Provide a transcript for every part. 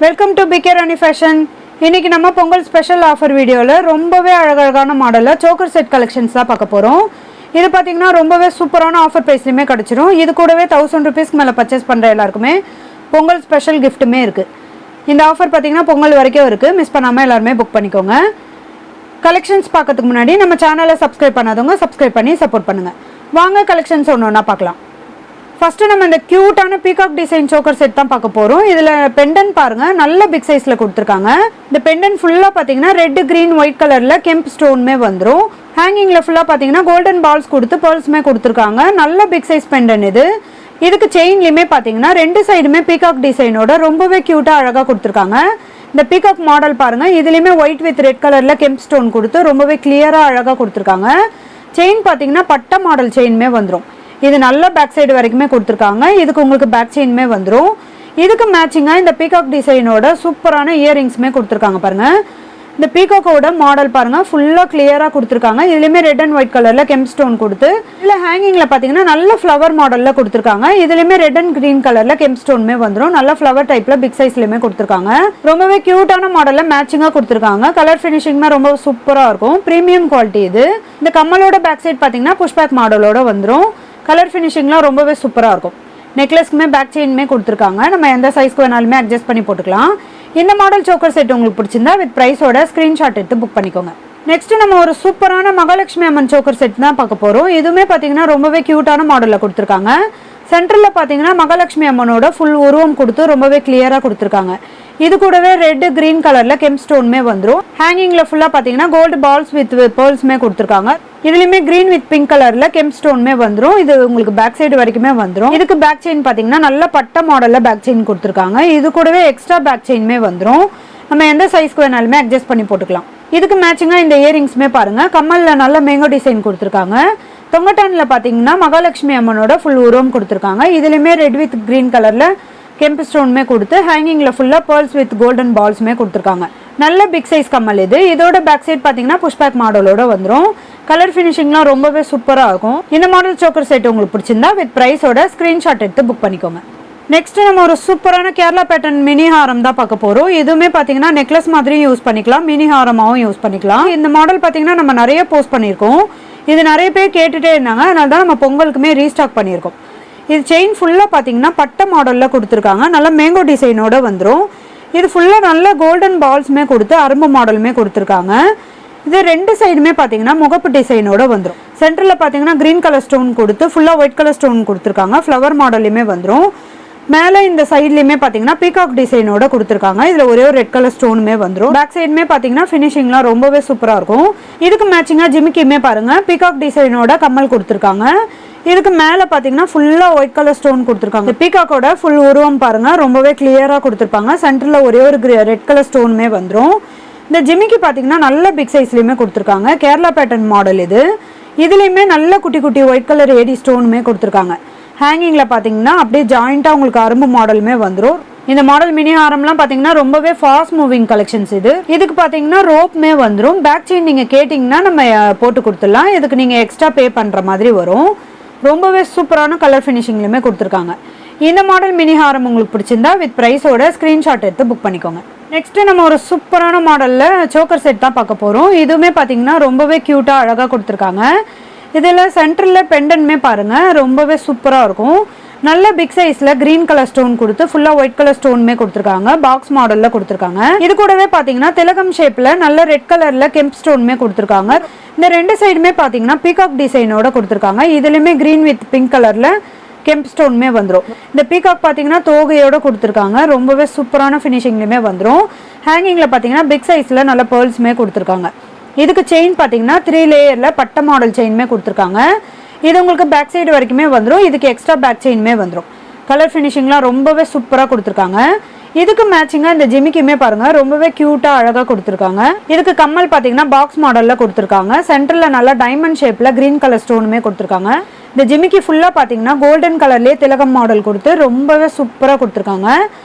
Welcome to PK Rani fashion. இன்னைக்கு நம்ம Pongal special offer வீடியோவில் ரொம்பவே அழகழகான மாடலில் சோக்கர் செட் கலெக்ஷன்ஸ் தான் பார்க்க போகிறோம். இது பார்த்தீங்கன்னா ரொம்பவே சூப்பரான ஆஃபர் ப்ரைஸ்லையுமே கிடச்சிரும். இது கூடவே 1000 rupees மேலே பர்ச்சேஸ் பண்ணுற எல்லாருக்குமே பொங்கல் ஸ்பெஷல் கிஃப்ட்டுமே இருக்குது. இந்த ஆஃபர் பார்த்தீங்கன்னா பொங்கல் வரைக்கும் இருக்குது. மிஸ் பண்ணாமல் எல்லாருமே புக் பண்ணிக்கோங்க. கலெக்ஷன்ஸ் பார்க்கறதுக்கு முன்னாடி நம்ம சேனலை சப்ஸ்கிரைப் பண்ணாதவங்க சப்ஸ்கிரைப் பண்ணி சப்போர்ட் பண்ணுங்கள். வாங்க கலெக்ஷன்ஸ் ஒன்று ஒன்றா பார்க்கலாம். ஃபஸ்ட்டு நம்ம இந்த க்யூட்டான பீகாக் டிசைன் சோக்கர் செட் தான் பார்க்க போகிறோம். இதில் பெண்டன் பாருங்கள், நல்ல பிக் சைஸில் கொடுத்துருக்காங்க. இந்த பெண்டன் ஃபுல்லாக பார்த்தீங்கன்னா ரெட் க்ரீன் ஒயிட் கலரில் கெம்ப் ஸ்டோனுமே வந்துடும். ஹேங்கிங்கில் ஃபுல்லாக பார்த்தீங்கன்னா கோல்டன் பால்ஸ் கொடுத்து பேர்ல்ஸுமே கொடுத்துருக்காங்க. நல்ல பிக் சைஸ் பெண்டன் இது. இதுக்கு செயின்லையுமே பார்த்தீங்கன்னா ரெண்டு சைடுமே பீகாக் டிசைனோட ரொம்பவே க்யூட்டாக அழகாக கொடுத்துருக்காங்க. இந்த பீகாக் மாடல் பாருங்கள், இதுலேயுமே ஒயிட் வித் ரெட் கலரில் கெம்ப் ஸ்டோன் கொடுத்து ரொம்பவே கிளியராக அழகாக கொடுத்துருக்காங்க. செயின் பார்த்தீங்கன்னா பட்டை மாடல் செயின்மே வந்துடும். இது நல்ல பேக் சைடு வரைக்குமே கொடுத்துருக்காங்க. இதுக்கு உங்களுக்கு பேக் செயின்மே வந்துடும். இதுக்கு மேட்சிங்காக இந்த பீகாக் டிசைனோட சூப்பரான இயரிங்ஸுமே கொடுத்துருக்காங்க பாருங்கள். இந்த பீகாக்கோட மாடல் பாருங்கள், ஃபுல்லாக கிளியராக கொடுத்துருக்காங்க. இதுலேயுமே ரெட் அண்ட் ஒயிட் கலரில் கெம்ப் ஸ்டோன் கொடுத்து இதில் ஹேங்கிங்கில் பார்த்தீங்கன்னா நல்ல ஃப்ளவர் மாடலில் கொடுத்துருக்காங்க. இதுலேயுமே ரெட் அண்ட் க்ரீன் கலரில் கெம்ப் ஸ்டோனுமே வந்துடும். நல்ல ஃப்ளவர் டைப்பில் பிக் சைஸ்லையுமே கொடுத்துருக்காங்க. ரொம்பவே க்யூட்டான மாடலில் மேட்சிங்காக கொடுத்துருக்காங்க. கலர் ஃபினிஷிங்மே ரொம்ப சூப்பராக இருக்கும். ப்ரீமியம் குவாலிட்டி இது. இந்த கம்மலோட பேக் சைட் பார்த்தீங்கன்னா புஷ்பேக் மாடலோட வந்துடும். கலர் ஃபினிஷிங்லாம் ரொம்பவே சூப்பராக இருக்கும். நெக்லஸ்க்குமே பேக் செயின்மே கொடுத்துருக்காங்க. நம்ம எந்த சைஸ்க்கு வேணாலுமே அட்ஜஸ்ட் பண்ணி போட்டுக்கலாம். இந்த மாடல் சோக்கர் செட் உங்களுக்கு பிடிச்சிருந்தா வித் ப்ரைஸோட ஸ்க்ரீன்ஷாட் எடுத்து புக் பண்ணிக்கோங்க. நெக்ஸ்ட் நம்ம ஒரு சூப்பரான மகாலட்சுமி அம்மன் சோக்கர் செட் தான் பார்க்க போகிறோம். இதுவுமே பார்த்தீங்கன்னா ரொம்பவே க்யூட்டான மாடலில் கொடுத்துருக்காங்க. சென்டரில் பார்த்தீங்கன்னா மகாலட்சுமி அம்மனோட ஃபுல் உருவம் கொடுத்து ரொம்பவே கிளியராக கொடுத்துருக்காங்க. இது கூடவே ரெட் கிரீன் கலரில் கெம்ப் ஸ்டோனுமே வந்துடும். ஹேங்கிங்கில் ஃபுல்லாக பார்த்தீங்கன்னா கோல்டு பால்ஸ் வித் பேர்ல்ஸுமே கொடுத்துருக்காங்க. இதுலேயுமே கிரீன் வித் பிங்க் கலரில் கெம்ப் ஸ்டோனுமே வந்துடும். இது உங்களுக்கு பேக் சைடு வரைக்குமே வந்துடும். இதுக்கு பேக் செயின் பார்த்தீங்கன்னா நல்ல பட்டை மாடலில் பேக் செயின் கொடுத்துருக்காங்க. இது கூடவே எக்ஸ்ட்ரா பேக் செயின்மே வந்துடும். நம்ம எந்த சைஸ்க்கு வேணாலுமே அட்ஜஸ்ட் பண்ணி போட்டுக்கலாம். இதுக்கு மேட்சிங்காக இந்த இயரிங்ஸுமே பாருங்கள், கம்மலில் நல்ல மேங்கோ டிசைன் கொடுத்துருக்காங்க. தொங்கட்டானில் பார்த்தீங்கன்னா மகாலட்சுமி அம்மனோட ஃபுல் உருவம் கொடுத்துருக்காங்க. இதுலேயுமே ரெட் வித் கிரீன் கலரில் கெம்ப் ஸ்டோனுமே கொடுத்து ஹேங்கிங்கில் ஃபுல்லாக பேர்ல்ஸ் வித் கோல்டன் பால்ஸுமே கொடுத்துருக்காங்க. நல்ல பிக் சைஸ் கம்மல் இது. இதோட பேக் சைட் பார்த்தீங்கன்னா புஷ்பேக் மாடலோட வந்துடும். கலர் ஃபினிஷிங்லாம் ரொம்பவே சூப்பராக இருக்கும். இந்த மாடல் சோக்கர் செட் உங்களுக்கு பிடிச்சிருந்தா வித் ப்ரைஸோட ஸ்க்ரீன்ஷாட் எடுத்து புக் பண்ணிக்கோங்க. நெக்ஸ்ட் நம்ம ஒரு சூப்பரான கேரளா பேட்டர்ன் மினி ஹாரம் தான் பார்க்க போகிறோம். இதுவுமே பார்த்தீங்கன்னா நெக்லஸ் மாதிரியும் யூஸ் பண்ணிக்கலாம், மினி ஹாரமாகவும் யூஸ் பண்ணிக்கலாம். இந்த மாடல் பார்த்தீங்கன்னா நம்ம நிறைய போஸ்ட் பண்ணியிருக்கோம். இது நிறைய பேர் கேட்டுகிட்டே இருந்தாங்க, அதனால தான் நம்ம பொங்கலுக்குமே ரீஸ்டாக் பண்ணியிருக்கோம். இது செயின் ஃபுல்லாக பார்த்தீங்கன்னா பட்டை மாடலில் கொடுத்துருக்காங்க. நல்ல மேங்கோ டிசைனோட வந்துடும். இது ஃபுல்லாக நல்ல கோல்டன் பால்ஸுமே கொடுத்து அரும்பு மாடலுமே கொடுத்துருக்காங்க. இது ரெண்டு சைடுமே பார்த்தீங்கன்னா முகப்பு டிசைனோட வந்துடும். சென்டரில் பார்த்தீங்கன்னா க்ரீன் கலர் ஸ்டோன் கொடுத்து ஃபுல்லாக ஒயிட் கலர் ஸ்டோன் கொடுத்துருக்காங்க. ஃப்ளவர் மாடல்லையுமே வந்துடும். மேலே இந்த சைட்லையுமே பார்த்தீங்கன்னா பீகாக் டிசைனோட கொடுத்துருக்காங்க. இதில் ஒரே ஒரு ரெட் கலர் ஸ்டோனுமே வந்துடும். பேக் சைடுமே பார்த்தீங்கன்னா ஃபினிஷிங்லாம் ரொம்பவே சூப்பராக இருக்கும். இதுக்கு மேட்சிங்காக ஜிமிக்கியுமே பாருங்கள், பீகாக் டிசைனோட கம்மல் கொடுத்துருக்காங்க. இதுக்கு மேலே பார்த்தீங்கன்னா ஃபுல்லாக ஒயிட் கலர் ஸ்டோன் கொடுத்துருக்காங்க. பீகாக்கோட ஃபுல் உருவம் பாருங்கள், ரொம்பவே கிளியராக கொடுத்துருப்பாங்க. சென்டரில் ஒரே ஒரு ரெட் கலர் ஸ்டோனுமே வந்துடும். இந்த ஜிமிக்கி பார்த்தீங்கன்னா நல்ல பிக் சைஸ்லையுமே கொடுத்துருக்காங்க. கேரளா பேட்டர்ன் மாடல் இது. இதுலேயுமே நல்ல குட்டி குட்டி ஒயிட் கலர் ஏடி ஸ்டோனுமே கொடுத்துருக்காங்க. ஹேங்கிங்கில் பார்த்தீங்கன்னா அப்படியே ஜாயிண்ட்டாக உங்களுக்கு அரும்பு மாடலுமே வந்துடும். இந்த மாடல் மினி ஹாரம்லாம் பார்த்தீங்கன்னா ரொம்பவே ஃபாஸ்ட் மூவிங் கலெக்ஷன்ஸ் இது. இதுக்கு பார்த்தீங்கன்னா ரோப்மே வந்துடும். பேக் செயின் நீங்கள் கேட்டிங்கன்னா நம்ம போட்டு கொடுத்துடலாம். இதுக்கு நீங்கள் எக்ஸ்ட்ரா பே பண்ணுற மாதிரி வரும். ரொம்பவே சூப்பரான கலர் ஃபினிஷிங்லையுமே கொடுத்துருக்காங்க. இந்த மாடல் மினி ஹாரம் உங்களுக்கு பிடிச்சிருந்தா வித் ப்ரைஸோட ஸ்க்ரீன்ஷாட் எடுத்து புக் பண்ணிக்கோங்க. நெக்ஸ்ட்டு நம்ம ஒரு சூப்பரான மாடலில் சோக்கர் செட் தான் பார்க்க போகிறோம். இதுவுமே பார்த்தீங்கன்னா ரொம்பவே க்யூட்டாக அழகாக கொடுத்துருக்காங்க. இதில் சென்டரில் பெண்டன்மே பாருங்கள், ரொம்பவே சூப்பராக இருக்கும். நல்ல பிக் சைஸில் க்ரீன் கலர் ஸ்டோன் கொடுத்து ஃபுல்லாக ஒயிட் கலர் ஸ்டோனுமே கொடுத்துருக்காங்க. பாக்ஸ் மாடலில் கொடுத்துருக்காங்க. இது கூடவே பார்த்தீங்கன்னா திலகம் ஷேப்பில் நல்ல ரெட் கலரில் கெம்ப் ஸ்டோனுமே கொடுத்துருக்காங்க. இந்த ரெண்டு சைடுமே பார்த்தீங்கன்னா பீகாக் டிசைனோட கொடுத்துருக்காங்க. இதுலேயுமே க்ரீன் வித் பிங்க் கலரில் கெம்ப் ஸ்டோனுமே வந்துடும். இந்த பீகாக் பார்த்தீங்கன்னா தோகையோட கொடுத்துருக்காங்க. ரொம்பவே சூப்பரான ஃபினிஷிங்லையுமே வந்துடும். ஹேங்கிங்கில் பார்த்தீங்கன்னா பிக் சைஸில் நல்ல பேர்ல்ஸுமே கொடுத்துருக்காங்க. இதுக்கு செயின் பார்த்தீங்கன்னா 3 லேயரில் பட்டை மாடல் செயின்மே கொடுத்துருக்காங்க. இது உங்களுக்கு பேக் சைடு வரைக்குமே வந்துடும். இதுக்கு எக்ஸ்ட்ரா பேக் செயின்மே வந்துடும். கலர் ஃபினிஷிங்லாம் ரொம்பவே சூப்பராக கொடுத்துருக்காங்க. இதுக்கு மேட்சிங்காக இந்த ஜிமிக்கியுமே பாருங்கள், ரொம்பவே க்யூட்டாக அழகாக கொடுத்துருக்காங்க. இதுக்கு கம்மல் பார்த்தீங்கன்னா பாக்ஸ் மாடலில் கொடுத்துருக்காங்க. சென்டரில் நல்லா டைமண்ட் ஷேப்பில் க்ரீன் கலர் ஸ்டோனுமே கொடுத்துருக்காங்க. இந்த ஜிமிக்கி ஃபுல்லாக பார்த்தீங்கன்னா கோல்டன் கலர்லேயே திலகம் மாடல் கொடுத்து ரொம்பவே சூப்பராக கொடுத்துருக்காங்க.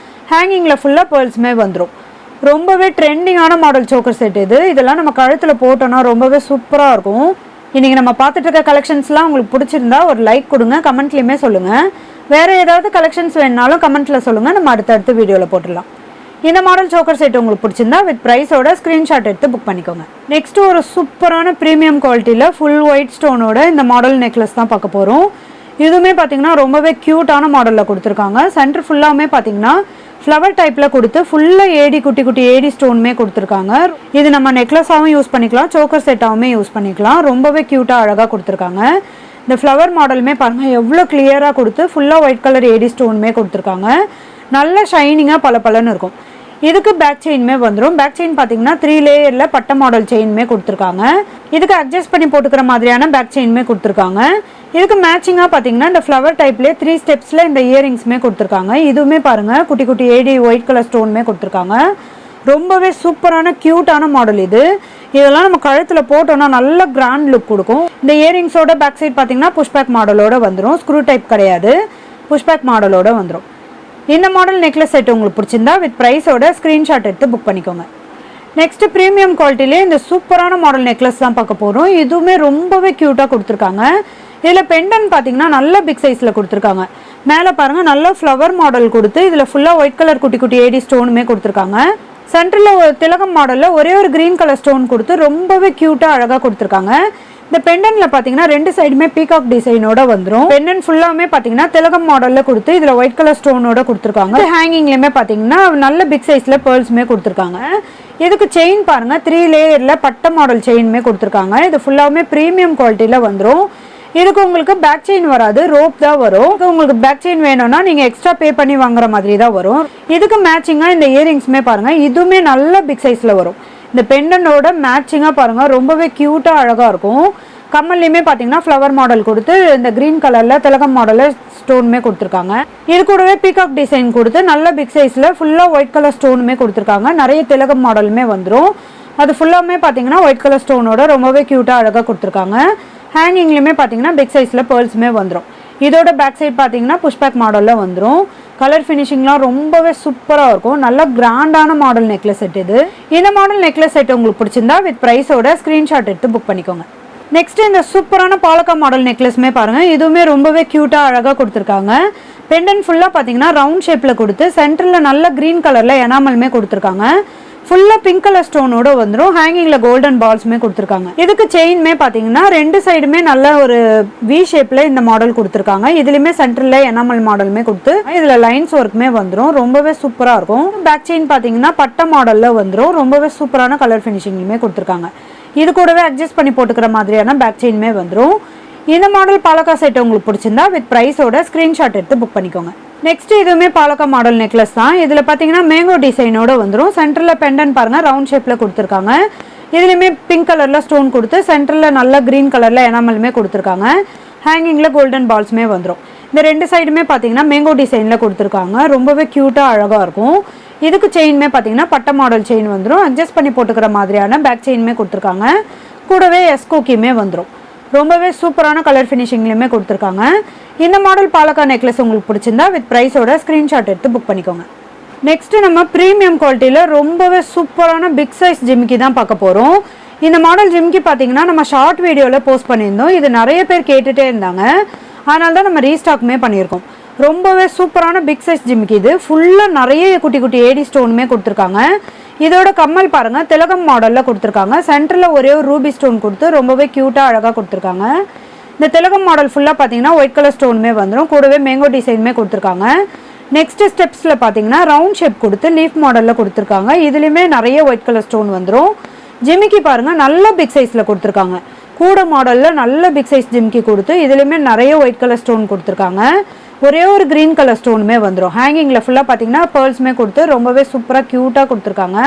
ஹேங்கிங்கில் ஃபுல்லாக பேர்ல்ஸுமே வந்துடும். ரொம்பவே ட்ரெண்டிங்கான மாடல் சோக்கர் செட் இது. இதெல்லாம் நம்ம கழுத்தில் போட்டோன்னா ரொம்பவே சூப்பராக இருக்கும். இன்றைக்கி நம்ம பார்த்துட்டு இருக்க கலெக்ஷன்ஸ்லாம் உங்களுக்கு பிடிச்சிருந்தா ஒரு லைக் கொடுங்க, கமெண்ட்லேயுமே சொல்லுங்கள். வேறு ஏதாவது கலெக்ஷன்ஸ் வேணுனாலும் கமெண்ட்டில் சொல்லுங்கள், நம்ம அடுத்தடுத்து வீடியோவில் போட்டுடலாம். இந்த மாடல் சோக்கர் செட் உங்களுக்கு பிடிச்சிருந்தா வித் ப்ரைஸோட ஸ்க்ரீன்ஷாட் எடுத்து புக் பண்ணிக்கோங்க. நெக்ஸ்ட் ஒரு சூப்பரான ப்ரீமியம் குவாலிட்டியில் ஃபுல் ஒயிட் ஸ்டோனோட இந்த மாடல் நெக்லஸ் தான் பார்க்க போகிறோம். இதுவுமே பார்த்தீங்கன்னா ரொம்பவே க்யூட்டான மாடலில் கொடுத்துருக்காங்க. சென்டர் ஃபுல்லாமே பார்த்தீங்கன்னா ஃப்ளவர் டைப்பில் கொடுத்து ஃபுல்லாக ஏடி குட்டி குட்டி ஏடி ஸ்டோனுமே கொடுத்துருக்காங்க. இது நம்ம நெக்லஸாகவும் யூஸ் பண்ணிக்கலாம், சோக்கர் செட்டாகவுமே யூஸ் பண்ணிக்கலாம். ரொம்பவே க்யூட்டாக அழகாக கொடுத்துருக்காங்க. இந்த ஃப்ளவர் மாடலுமே பாருங்கள் எவ்வளோ கிளியராக கொடுத்து ஃபுல்லாக ஒயிட் கலர் ஏடி ஸ்டோனுமே கொடுத்துருக்காங்க. நல்ல ஷைனிங்காக பளபளன்னு இருக்கும். இதுக்கு பேக் செயினுமே வந்துடும். பேக் செயின் பார்த்தீங்கன்னா 3 லேயரில் பட்டை மாடல் செயினுமே கொடுத்துருக்காங்க. இதுக்கு அட்ஜஸ்ட் பண்ணி போட்டுக்கிற மாதிரியான பேக் செயினுமே கொடுத்துருக்காங்க. இதுக்கு மேட்சிங்காக பார்த்தீங்கன்னா இந்த ஃப்ளவர் டைப்லேயே 3 ஸ்டெப்ஸில் இந்த இயரிங்ஸுமே கொடுத்துருக்காங்க. இதுவுமே பாருங்கள் குட்டி குட்டி ஏடி ஒயிட் கலர் ஸ்டோனுமே கொடுத்துருக்காங்க. ரொம்பவே சூப்பரான க்யூட்டான மாடல் இது. இதெல்லாம் நம்ம கழுத்தில் போட்டோன்னா நல்ல கிராண்ட் லுக் கொடுக்கும். இந்த இயரிங்ஸோட பேக் சைட் பார்த்தீங்கன்னா புஷ்பேக் மாடலோட வந்துடும். ஸ்க்ரூ டைப் கிடையாது, புஷ்பேக் மாடலோட வந்துடும். இந்த மாடல் நெக்லஸ் செட் உங்களுக்கு பிடிச்சிருந்தா வித் ப்ரைஸோட ஸ்க்ரீன்ஷாட் எடுத்து புக் பண்ணிக்கோங்க. நெக்ஸ்ட் ப்ரீமியம் குவாலிட்டிலே இந்த சூப்பரான மாடல் நெக்லஸ் தான் பார்க்க போகிறோம். இதுவுமே ரொம்பவே க்யூட்டாக கொடுத்துருக்காங்க. இதில் பெண்டன் பார்த்தீங்கன்னா நல்ல பிக் சைஸில் கொடுத்துருக்காங்க. மேலே பாருங்கள் நல்ல ஃப்ளவர் மாடல் கொடுத்து இதில் ஃபுல்லாக ஒயிட் கலர் குட்டி குட்டி ஏடி ஸ்டோனுமே கொடுத்துருக்காங்க. சென்டரில் ஒரு திலகம் மாடலில் ஒரே ஒரு க்ரீன் கலர் ஸ்டோன் கொடுத்து ரொம்பவே க்யூட்டாக அழகாக கொடுத்துருக்காங்க. இந்த பெண்டன்ல பாத்தீங்கன்னா 2 சைடுமே பீகாக் டிசைனோட வந்துடும். பெண்டன் ஃபுல்லாமே பாத்தீங்கன்னா திலகம் மாடல்ல கொடுத்து இதுல ஒயிட் கலர் ஸ்டோனோட கொடுத்துருக்காங்க. ஹேங்கிங்லயுமே பாத்தீங்கன்னா நல்ல பிக் சைஸ்ல பேர்ல்ஸுமே கொடுத்துருக்காங்க. இதுக்கு செயின் பாருங்க 3 லேயர்ல பட்டை மாடல் செயினுமே கொடுத்துருக்காங்க. இது ஃபுல்லாமே ப்ரீமியம் குவாலிட்டியில வந்துடும். இதுக்கு உங்களுக்கு பேக் செயின் வராது, ரோப் தான் வரும். உங்களுக்கு பேக் செயின் வேணும்னா நீங்க எக்ஸ்ட்ரா பே பண்ணி வாங்குற மாதிரி தான் வரும். இதுக்கு மேட்சிங்கா இந்த இயரிங்ஸுமே பாருங்க, இதுவுமே நல்ல பிக் சைஸ்ல வரும். இந்த பெண்டனோட மேட்சிங்காக பாருங்கள் ரொம்பவே க்யூட்டாக அழகாக இருக்கும். கம்மல்லையுமே பார்த்தீங்கன்னா ஃப்ளவர் மாடல் கொடுத்து இந்த க்ரீன் கலரில் திலகம் மாடலில் ஸ்டோனுமே கொடுத்துருக்காங்க. இது கூடவே பீகாக் டிசைன் கொடுத்து நல்ல பிக் சைஸில் ஃபுல்லாக ஒயிட் கலர் ஸ்டோனுமே கொடுத்துருக்காங்க. நிறைய திலகம் மாடலுமே வந்துடும். அது ஃபுல்லாமே பார்த்தீங்கன்னா ஒயிட் கலர் ஸ்டோனோட ரொம்பவே க்யூட்டாக அழகாக கொடுத்துருக்காங்க. ஹேங்கிங்லையுமே பார்த்தீங்கன்னா பிக் சைஸில் பேர்ல்ஸுமே வந்துடும். இதோட பேக் சைட் பார்த்தீங்கன்னா புஷ்பேக் மாடலில் வந்துடும். கலர் ஃபினிஷிங்லாம் ரொம்பவே சூப்பராக இருக்கும். நல்ல கிராண்டான மாடல் நெக்லஸ் செட் இது. இந்த மாடல் நெக்லஸ் செட் உங்களுக்கு பிடிச்சிருந்தா வித் ப்ரைஸோட ஸ்க்ரீன்ஷாட் எடுத்து புக் பண்ணிக்கோங்க. நெக்ஸ்ட் இந்த சூப்பரான பாலக்கா மாடல் நெக்லஸ்மே பாருங்கள், இதுவுமே ரொம்பவே க்யூட்டாக அழகாக கொடுத்துருக்காங்க. பெண்டன் ஃபுல்லாக பார்த்தீங்கன்னா ரவுண்ட் ஷேப்பில் கொடுத்து சென்டரில் நல்ல க்ரீன் கலரில் எனாமலுமே கொடுத்துருக்காங்க. ஃபுல்லாக பிங்க் கலர் ஸ்டோனோட வந்துடும். ஹேங்கிங்கில் கோல்டன் பால்ஸுமே கொடுத்துருக்காங்க. இதுக்கு செயின்மே பார்த்தீங்கன்னா 2 சைடுமே நல்ல ஒரு வி ஷேப்பில் இந்த மாடல் கொடுத்துருக்காங்க. இதுலேயுமே சென்டரில் எனாமல் மாடலுமே கொடுத்து இதில் லைன்ஸ் ஒர்க்குமே வந்துடும். ரொம்பவே சூப்பராக இருக்கும். பேக் செயின் பார்த்தீங்கன்னா பட்டை மாடலில் வந்துடும். ரொம்பவே சூப்பரான கலர் ஃபினிஷிங்லையுமே கொடுத்துருக்காங்க. இது கூடவே அட்ஜஸ்ட் பண்ணி போட்டுக்கிற மாதிரியான பேக் செயினுமே வந்துடும். இந்த மாடல் பாலக்கா செட் உங்களுக்கு பிடிச்சிருந்தா வித் ப்ரைஸோட ஸ்க்ரீன்ஷாட் எடுத்து புக் பண்ணிக்கோங்க. நெக்ஸ்ட் இதுவுமே பாலக்கா மாடல் நெக்லஸ் தான். இதில் பார்த்தீங்கன்னா மேங்கோ டிசைனோட வந்துடும். சென்டரில் பெண்டன் பாருங்கள் ரவுண்ட் ஷேப்பில் கொடுத்துருக்காங்க. இதுலேயுமே பிங்க் கலரில் ஸ்டோன் கொடுத்து சென்டரில் நல்ல க்ரீன் கலரில் எனாமலுமே கொடுத்துருக்காங்க. ஹேங்கிங்கில் கோல்டன் பால்ஸுமே வந்துடும். இந்த 2 சைடுமே பார்த்தீங்கன்னா மேங்கோ டிசைனில் கொடுத்துருக்காங்க. ரொம்பவே க்யூட்டாக அழகாக இருக்கும். இதுக்கு செயின்மே பார்த்தீங்கன்னா பட்டை மாடல் செயின் வந்துடும். அட்ஜஸ்ட் பண்ணி போட்டுக்கிற மாதிரியான பேக் செயினுமே கொடுத்துருக்காங்க. கூடவே எஸ்கோக்கியுமே வந்துடும். ரொம்பவே சூப்பரான கலர் ஃபினிஷிங்லையுமே கொடுத்துருக்காங்க. இந்த மாடல் பாலக்கா நெக்லஸ் உங்களுக்கு பிடிச்சிருந்தா வித் ப்ரைஸோட ஸ்க்ரீன்ஷாட் எடுத்து புக் பண்ணிக்கோங்க. நெக்ஸ்ட்டு நம்ம ப்ரீமியம் குவாலிட்டியில் ரொம்பவே சூப்பரான பிக் சைஸ் ஜிமிக்கி தான் பார்க்க போகிறோம். இந்த மாடல் ஜிமிக்கி பார்த்தீங்கன்னா நம்ம ஷார்ட் வீடியோவில் போஸ்ட் பண்ணியிருந்தோம். இது நிறைய பேர் கேட்டுகிட்டே இருந்தாங்க, அதனால தான் நம்ம ரீஸ்டாக்குமே பண்ணியிருக்கோம். ரொம்பவே சூப்பரான பிக் சைஸ் ஜிமிக்கி இது. ஃபுல்லாக நிறைய குட்டி குட்டி ஏடி ஸ்டோனுமே கொடுத்துருக்காங்க. இதோட கம்மல் பாருங்கள் திலகம் மாடலில் கொடுத்துருக்காங்க. சென்டரில் ஒரே ஒரு ரூபி ஸ்டோன் கொடுத்து ரொம்பவே க்யூட்டாக அழகாக கொடுத்துருக்காங்க. இந்த திலகம் மாடல் ஃபுல்லாக பார்த்தீங்கன்னா ஒயிட் கலர் ஸ்டோனுமே வந்துடும். கூடவே மேங்கோ டிசைனுமே கொடுத்துருக்காங்க. நெக்ஸ்ட் ஸ்டெப்ஸில் பார்த்தீங்கன்னா ரவுண்ட் ஷேப் கொடுத்து லீஃப் மாடலில் கொடுத்துருக்காங்க. இதுலேயுமே நிறைய ஒயிட் கலர் ஸ்டோன் வந்துடும். ஜிமிக்கி பாருங்கள் நல்ல பிக் சைஸில் கொடுத்துருக்காங்க. கூட மாடலில் நல்ல பிக் சைஸ் ஜிமிக்கி கொடுத்து இதுலேயுமே நிறைய ஒயிட் கலர் ஸ்டோன் கொடுத்துருக்காங்க. ஒரே ஒரு க்ரீன் கலர் ஸ்டோனுமே வந்துடும். ஹேங்கிங்கில் ஃபுல்லாக பார்த்தீங்கன்னா பேர்ல்ஸுமே கொடுத்து ரொம்பவே சூப்பராக க்யூட்டாக கொடுத்துருக்காங்க.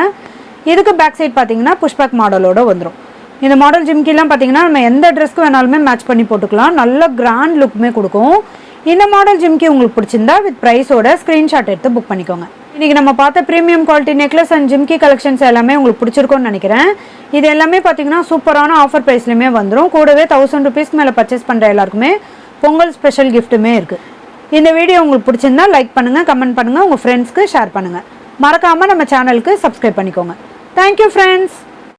இதுக்கு பேக் சைட் பார்த்தீங்கன்னா புஷ்பேக் மாடலோட வந்துடும். இந்த மாடல் ஜிமிக்கிலாம் பார்த்தீங்கன்னா நம்ம எந்த ட்ரெஸ்க்கு வேணாலுமே மேட்ச் பண்ணி போட்டுக்கலாம். நல்ல கிராண்ட் லுக்குமே கொடுக்கும். இந்த மாடல் ஜிமிக்கி உங்களுக்கு பிடிச்சிருந்தா வித் ப்ரைஸோட ஸ்க்ரீன்ஷாட் எடுத்து புக் பண்ணிக்கோங்க. இன்றைக்கி நம்ம பார்த்த ப்ரீமியம் குவாலிட்டி நெக்லஸ் அண்ட் ஜிமிக்கி கலெக்ஷன்ஸ் எல்லாமே உங்களுக்கு பிடிச்சிருக்கும்னு நினைக்கிறேன். இது எல்லாமே பார்த்தீங்கன்னா சூப்பரான ஆஃபர் ப்ரைஸ்லையுமே வந்துடும். கூடவே 1000 ருபீஸ்க்கு மேலே பர்ச்சேஸ் பண்ணுற எல்லாருக்குமே பொங்கல் ஸ்பெஷல் கிஃப்ட்டுமே இருக்குது. இந்த வீடியோ உங்களுக்கு பிடிச்சிருந்தா லைக் பண்ணுங்கள், கமெண்ட் பண்ணுங்கள், உங்கள் ஃப்ரெண்ட்ஸ்க்கு ஷேர் பண்ணுங்கள். மறக்காமல் நம்ம சேனலுக்கு சப்ஸ்கிரைப் பண்ணிக்கோங்க. Thank you friends.